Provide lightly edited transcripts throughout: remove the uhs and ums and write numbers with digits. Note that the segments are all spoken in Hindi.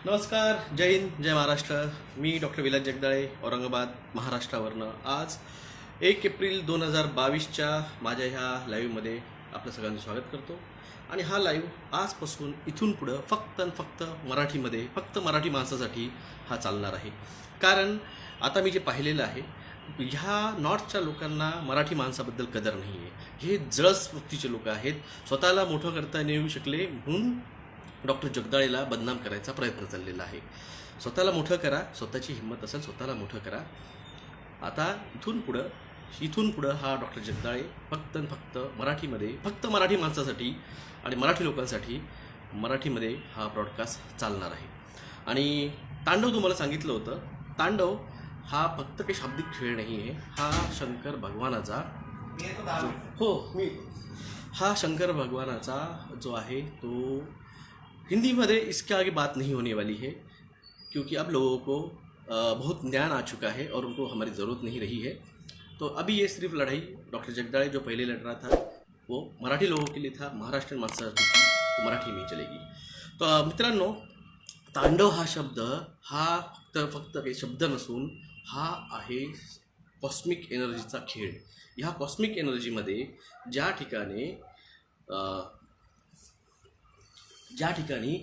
नमस्कार, जय हिंद, जय महाराष्ट्र. मी डॉक्टर विलास जगदाळे, औरंगाबाद, महाराष्ट्रावरनं. आज 1 एप्रिल 2022च्या माझ्या ह्या लाईव्हमध्ये आपलं सगळ्यांचं स्वागत करतो. आणि हा लाईव्ह आजपासून इथून पुढं फक्त आणि फक्त मराठीमध्ये, फक्त मराठी माणसासाठी हा चालणार आहे. कारण आता मी जे पाहिलेलं आहे, ह्या नॉर्थच्या लोकांना मराठी माणसाबद्दल कदर नाही आहे. हे जळस वृत्तीचे लोक आहेत. स्वतःला मोठं करता नाही येऊ शकले म्हणून डॉक्टर जगदाळेला बदनाम करायचा प्रयत्न चाललेला आहे. स्वतःला मोठं करा, स्वतःची हिंमत असेल स्वतःला मोठं करा. आता इथून पुढं हा डॉक्टर जगदाळे फक्त आणि फक्त मराठीमध्ये, फक्त मराठी माणसासाठी आणि मराठी लोकांसाठी मराठीमध्ये हा ब्रॉडकास्ट चालणार आहे. आणि तांडव तुम्हाला सांगितलं होतं, तांडव हा फक्त काही शाब्दिक खेळ नाही आहे. हा शंकर भगवानाचा हा शंकर भगवानाचा जो आहे तो हिंदी में इसके आगे बात नहीं होने वाली है, क्योंकि अब लोगों को बहुत ज्ञान आ चुका है और उनको हमारी ज़रूरत नहीं रही है. तो अभी ये सिर्फ लड़ाई डॉक्टर जगदाळे जो पहले लड़ रहा था वो मराठी लोगों के लिए था, महाराष्ट्र माणसासाठी तो मराठी में चलेगी. तो मित्रांनो, तांडव हा शब्द हा फक्त काही शब्द नसून हा आहे कॉस्मिक एनर्जीचा खेळ. ह्या कॉस्मिक एनर्जीमध्ये ज्या ठिकाणी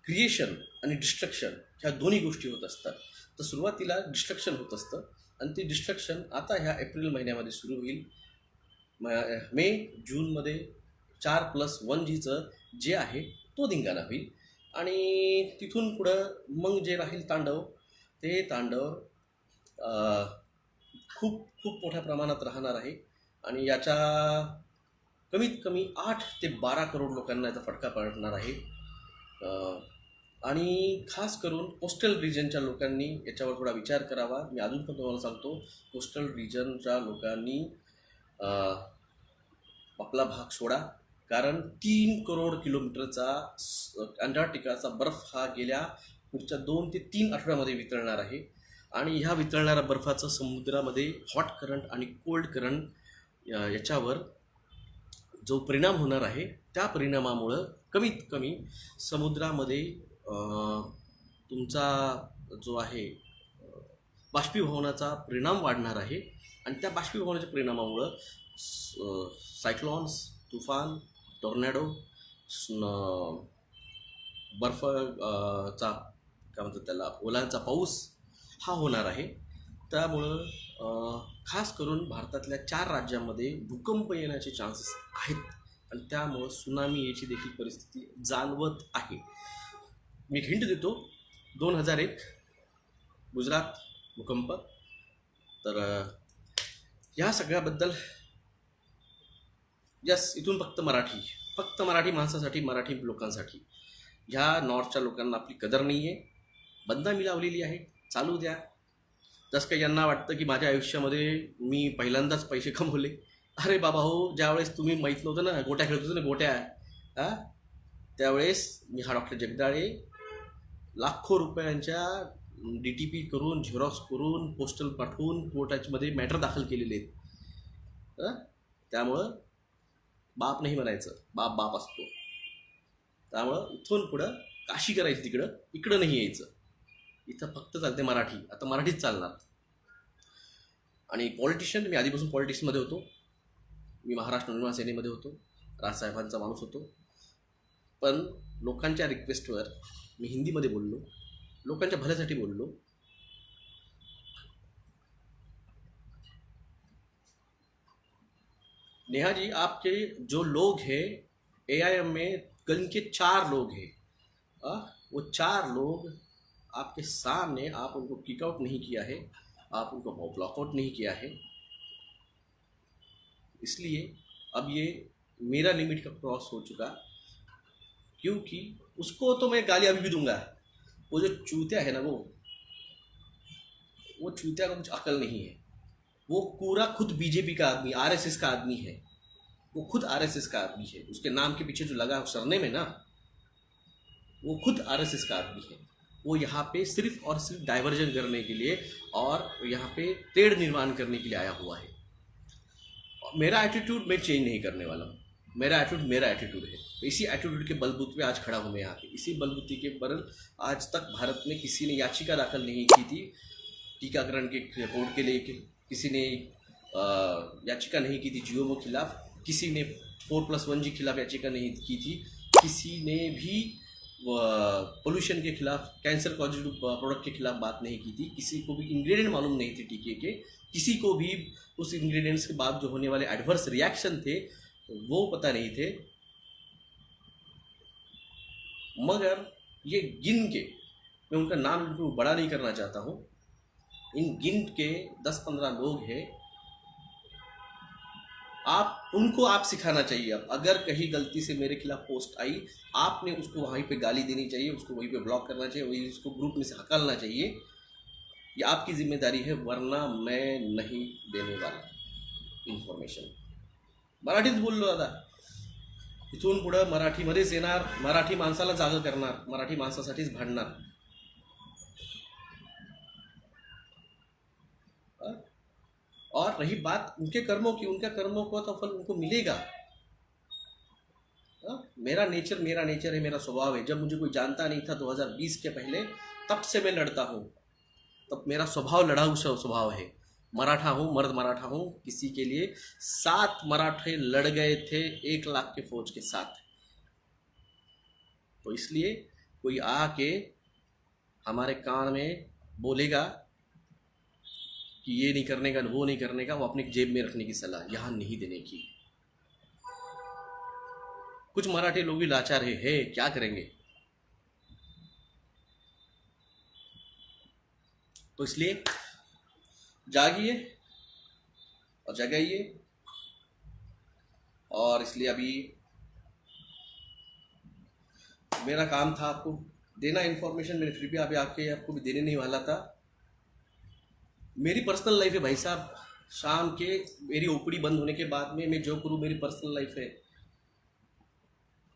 क्रिएशन आणि डिस्ट्रक्शन ह्या दोन्ही गोष्टी होत असतात. तर सुरुवातीला डिस्ट्रक्शन होत असतं आणि ते डिस्ट्रक्शन आता ह्या एप्रिल महिन्यामध्ये सुरू होईल. मे जूनमध्ये 4+1Gचं जे आहे तो धिंगाणा होईल. आणि तिथून पुढं मग जे राहील तांडव, ते तांडव खूप खूप मोठ्या प्रमाणात राहणार आहे. आणि याच्या कमीत कमी 8 ते 12 करोड लोकांना याचा फटका पडणार आहे. आणि खास करून कोस्टल रिजनच्या लोकांनी याच्यावर थोडा विचार करावा. मी अजून पण तुम्हाला सांगतो, कोस्टल रिजनच्या लोकांनी आपला भाग सोडा. कारण 3 करोड किलोमीटरचा अंटार्क्टिकाचा बर्फ हा गेल्या पुढच्या 2 ते 3 आठवड्यामध्ये वितळणार आहे. आणि ह्या वितळणाऱ्या बर्फाचं समुद्रामध्ये हॉट करंट आणि कोल्ड करंट याच्यावर जो परिणाम होणार आहे, त्या परिणामामुळं कमीत कमी समुद्रामध्ये तुमचा जो आहे बाष्पीभवनाचा परिणाम वाढणार आहे. आणि त्या बाष्पीभवनाच्या परिणामामुळं सायक्लॉन्स, तुफान, टॉर्नॅडो, बर्फचा काय म्हणतात त्याला, ओलांचा पाऊस हा होणार आहे. त्यामुळं खास करून भारतातल्या 4 राज्यांमध्ये भूकंप येण्याचे चान्सेस आहेत. आणि त्यामुळं सुनामी याची देखील परिस्थिती जाणवत आहे. मी हिंट देतो, 2001 गुजरात भूकंप. तर ह्या सगळ्याबद्दल इथून फक्त मराठी माणसासाठी, मराठी लोकांसाठी. ह्या नॉर्थच्या लोकांना आपली कदर नाही आहे, बदनामी लावलेली आहे. चालू द्या. जसं काही यांना वाटतं की माझ्या आयुष्यामध्ये मी पहिल्यांदाच पैसे कमवले. अरे बाबा हो, ज्यावेळेस तुम्ही माहीत नव्हतं ना, गोट्या खेळत होतो ना, गोट्या, त्यावेळेस मी हा डॉक्टर जगदाळे लाखो रुपयांच्या DTP करून, झेरॉक्स करून, पोस्टल पाठवून कोर्टामध्ये मॅटर दाखल केलेले आहेत. त्यामुळं बाप नाही म्हणायचं, बाप असतो. त्यामुळं इथून पुढं काशी करायची, इकडं नाही यायचं. इथं फक्त चालते मराठी. आता मराठीच चालणार. आणि पॉलिटिशियन, मी आधीपासून पॉलिटिक्समध्ये होतो. मी महाराष्ट्र निर्माण सेनेमध्ये होतो, राजसाहेबांचा माणूस होतो. पण लोकांच्या रिक्वेस्टवर मी हिंदीमध्ये बोललो, लोकांच्या भल्यासाठी बोललो. नेहा जी, आपके जो लोग हैं AIM में, कल के 4 लोग हैं, वो 4 लोग आपके सामने, आप उनको किक आउट नहीं किया है, आप उनको ब्लॉकआउट नहीं किया है. इसलिए अब ये मेरा लिमिट का क्रॉस हो चुका. क्योंकि उसको तो मैं गाली अभी भी दूंगा. वो जो चूतिया है ना, वो चूतिया को कुछ अकल नहीं है. वो पूरा खुद BJP का आदमी, RSS का आदमी है. वो खुद RSS का आदमी है. उसके नाम के पीछे जो लगा सरने में ना, वो खुद RSS का आदमी है. वो यहाँ पे सिर्फ और सिर्फ डाइवर्जन करने के लिए और यहाँ पे तेड़ निर्माण करने के लिए आया हुआ है. मेरा एटीट्यूड मैं चेंज नहीं करने वाला हूँ. मेरा एटीट्यूड है। इसी एटीट्यूड के बलबूते पे आज खड़ा हूँ मैं यहाँ पे। इसी बलबूते के पर आज तक भारत में किसी ने याचिका दाखिल नहीं की थी टीकाकरण के रिपोर्ट के लिए, किसी ने याचिका नहीं की थी जियो के खिलाफ, किसी ने 4+1 के खिलाफ याचिका नहीं की थी, किसी ने भी पोल्यूशन के खिलाफ, कैंसर कॉजेटिव प्रोडक्ट के खिलाफ बात नहीं की थी, किसी को भी इंग्रेडिएंट मालूम नहीं थे टीके के, किसी को भी उस इंग्रेडिएंट्स के बाद जो होने वाले एडवर्स रिएक्शन थे वो पता नहीं थे। मगर ये गिन के, मैं उनका नाम बड़ा नहीं करना चाहता हूँ, इन गिन के 10-15 लोग हैं, आप सिखाना चाहिए। अब अगर कहीं गलती से मेरे खिलाफ पोस्ट आई, आपने उसको वहीं पे गाली देनी चाहिए, उसको वहीं पे ब्लॉक करना चाहिए, वहीं उसको ग्रुप में से हकालना चाहिए। ये आपकी जिम्मेदारी है, वरना मैं नहीं देने वाला इन्फॉर्मेशन। मराठीत बोललो दादा, इथून पुढं मराठीमध्येच येणार, मराठी माणसाला जागं करणार, मराठी माणसासाठीच भांडणार। और रही बात उनके कर्मों की, उनका कर्मों को तो फल उनको मिलेगा। मेरा नेचर है, मेरा स्वभाव है। जब मुझे कोई जानता नहीं था 2020 के पहले, तब से मैं लड़ता हूँ, तब मेरा स्वभाव लड़ाऊ स्वभाव है। मराठा हूँ, मर्द मराठा हूँ। किसी के लिए 7 मराठे लड़ गए थे 1 लाख के फौज के साथ। तो इसलिए कोई आके हमारे कान में बोलेगा कि ये नहीं करने का, वो नहीं करने का, वो अपनी जेब में रखने की सलाह यहाँ नहीं देने की। कुछ मराठी लोग भी लाचार है, क्या करेंगे। तो इसलिए जागिए और जगाइए। और इसलिए अभी मेरा काम था आपको देना इन्फॉर्मेशन, मैंने फिर भी अभी आपको भी देने नहीं वाला था। मेरी पर्सनल लाइफ है भाई साहब। शाम के मेरी ओपीडी बंद होने के बाद में मैं जो करूँ, मेरी पर्सनल लाइफ है।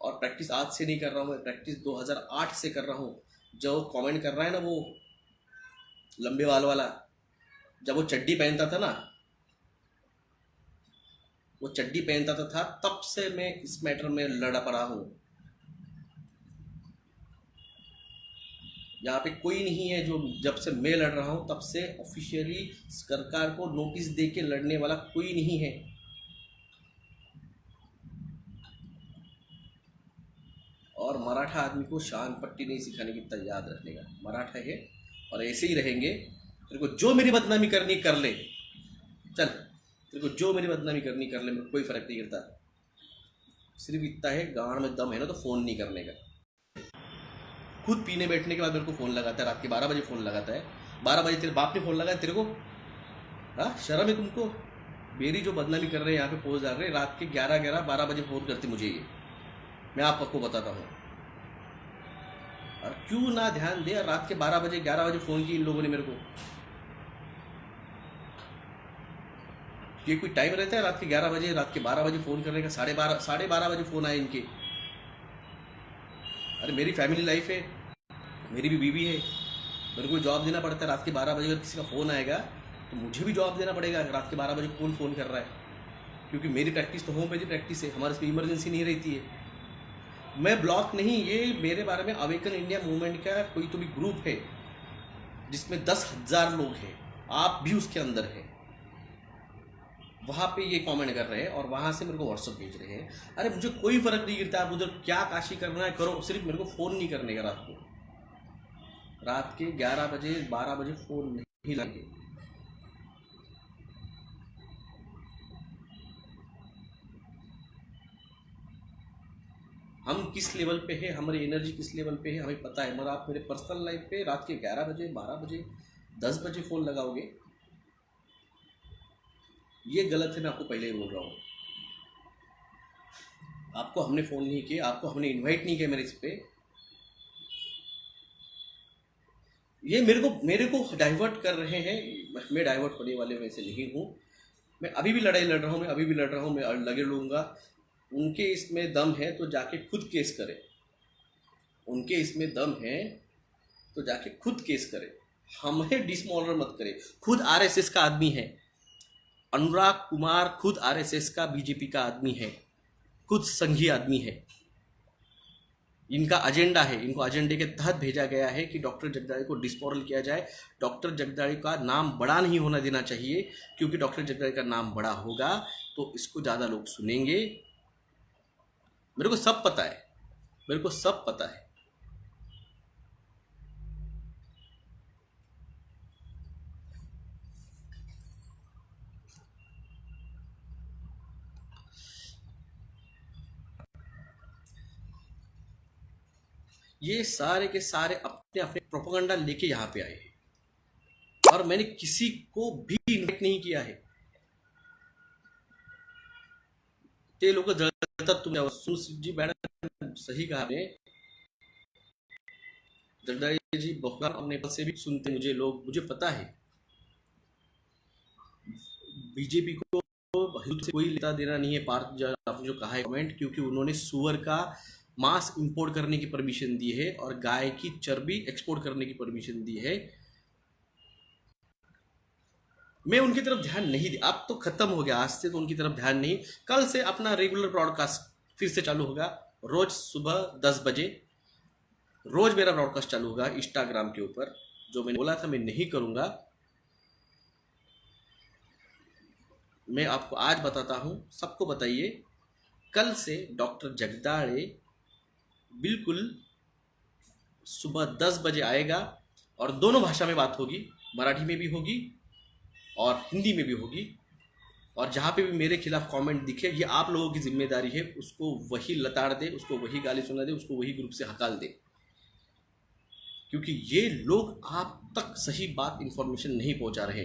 और प्रैक्टिस आज से नहीं कर रहा हूँ, मैं प्रैक्टिस 2008 से कर रहा हूँ। जो कमेंट कर रहा है ना वो लंबे बाल वाला, जब वो चड्डी पहनता था ना, वो चड्डी पहनता था, तब से मैं इस मैटर में लड़ा पड़ा हूँ। यहाँ पे कोई नहीं है जो, जब से मैं लड़ रहा हूँ तब से ऑफिशियली सरकार को नोटिस दे के लड़ने वाला कोई नहीं है। और मराठा आदमी को शान पट्टी नहीं सिखाने की याद रखने का। मराठा है और ऐसे ही रहेंगे। तेरे को जो मेरी बदनामी करनी कर ले, चल, तेरे को जो मेरी बदनामी करनी कर ले, मेरे को कोई फर्क नहीं करता। सिर्फ इतना है, गांड में दम है ना तो फ़ोन नहीं करने का। खुद पीने बैठने के बाद मेरे को फ़ोन लगाता है, रात के 12 बजे फ़ोन लगाता है। 12 बजे तेरे बाप ने फ़ोन लगाया तेरे को? हाँ, शर्म है तुमको? मेरी जो बदनामी कर रहे हैं, यहाँ पे पोस्ट डाल रहे हैं, रात के 11-12 बजे फ़ोन करते मुझे। ये मैं आपको बताता हूँ। और क्यों ना ध्यान दे, रात के 12 बजे 11 बजे फ़ोन की इन लोगों ने मेरे को। ये कोई टाइम रहता है रात के 11 बजे, रात के 12 बजे फ़ोन करने का? 12:30 बजे फ़ोन आए इनके। अरे मेरी फैमिली लाइफ है, मेरी भी बीवी है, मेरे को जॉब देना पड़ता है। रात के 12 बजे अगर किसी का फ़ोन आएगा तो मुझे भी जॉब देना पड़ेगा। रात के 12 बजे कौन फ़ोन कर रहा है? क्योंकि मेरी प्रैक्टिस तो होम बेस्ड प्रैक्टिस है, हमारे इसमें इमरजेंसी नहीं रहती है। मैं ब्लॉक नहीं, ये मेरे बारे में अवेकन इंडिया मूवमेंट का कोई तो भी ग्रुप है जिसमें 10,000 लोग हैं, आप भी उसके अंदर हैं। वहाँ पे ये कमेंट कर रहे हैं और वहाँ से मेरे को व्हाट्सअप भेज रहे हैं। अरे मुझे कोई फ़र्क नहीं गिरता, आप उधर क्या काशी करना है करो, सिर्फ मेरे को फ़ोन नहीं करने का। रात के 11 बजे 12 बजे फ़ोन नहीं लगे। हम किस लेवल पे है, हमारी एनर्जी किस लेवल पे है हमें पता है। मगर आप मेरे पर्सनल लाइफ पे रात के 11 बजे 12 बजे 10 बजे फ़ोन लगाओगे, ये गलत है। मैं आपको पहले ही बोल रहा हूँ। आपको हमने फ़ोन नहीं किया, आपको हमने इनवाइट नहीं किया मेरे इस पे। ये मेरे को डाइवर्ट कर रहे हैं। मैं डाइवर्ट होने वाले वैसे नहीं हूँ। मैं अभी भी लड़ाई लड़ रहा हूँ, मैं लगे लूँगा। उनके इसमें दम है तो जाके खुद केस करे, उनके इसमें दम है तो जाके खुद केस करे, हमें डिसमॉरल मत करे। खुद आरएसएस का आदमी है अनुराग कुमार, खुद आरएसएस का बीजेपी का आदमी है, खुद संघी आदमी है, इनका एजेंडा है, इनको एजेंडे के तहत भेजा गया है कि डॉक्टर जगदाळे को डिस्मोरल किया जाए। डॉक्टर जगदाळे का नाम बड़ा नहीं होना देना चाहिए, क्योंकि डॉक्टर जगदाळे का नाम बड़ा होगा तो इसको ज़्यादा लोग सुनेंगे। मेरे को सब पता है, मेरे को सब पता है। ये सारे के सारे अपने अपने प्रोपेगेंडा लेके यहाँ पे आए हैं और मैंने किसी को भी इन्वाइट नहीं किया है। ते लोक जळतात तुम्ही जी मॅडम सही कहा आपने, जगदाळे जी बहुत नेपाल से भी सुनते मुझे लोग, मुझे पता है बीजेपी को हिंदू से कोई लेता देना नहीं है। पार्थ आपने जो कहा है कमेंट, क्योंकि उन्होंने सुअर का मांस इंपोर्ट करने की परमिशन दी है और गाय की चर्बी एक्सपोर्ट करने की परमिशन दी है। मैं उनकी तरफ ध्यान नहीं दिया, अब तो खत्म हो गया, आज से तो उनकी तरफ ध्यान नहीं। कल से अपना रेगुलर ब्रॉडकास्ट फिर से चालू होगा, रोज सुबह 10 बजे रोज मेरा ब्रॉडकास्ट चालू होगा इंस्टाग्राम के ऊपर। जो मैंने बोला था मैं नहीं करूंगा, मैं आपको आज बताता हूं, सबको बताइए। कल से डॉक्टर जगदाळे बिल्कुल सुबह 10 बजे आएगा और दोनों भाषा में बात होगी, मराठी में भी होगी और हिंदी में भी होगी। और जहाँ पे भी मेरे खिलाफ कमेंट दिखे, ये आप लोगों की जिम्मेदारी है, उसको वही लताड़ दे, उसको वही गाली सुना दे, उसको वही ग्रुप से हकाल दे, क्योंकि ये लोग आप तक सही बात इंफॉर्मेशन नहीं पहुंचा रहे हैं।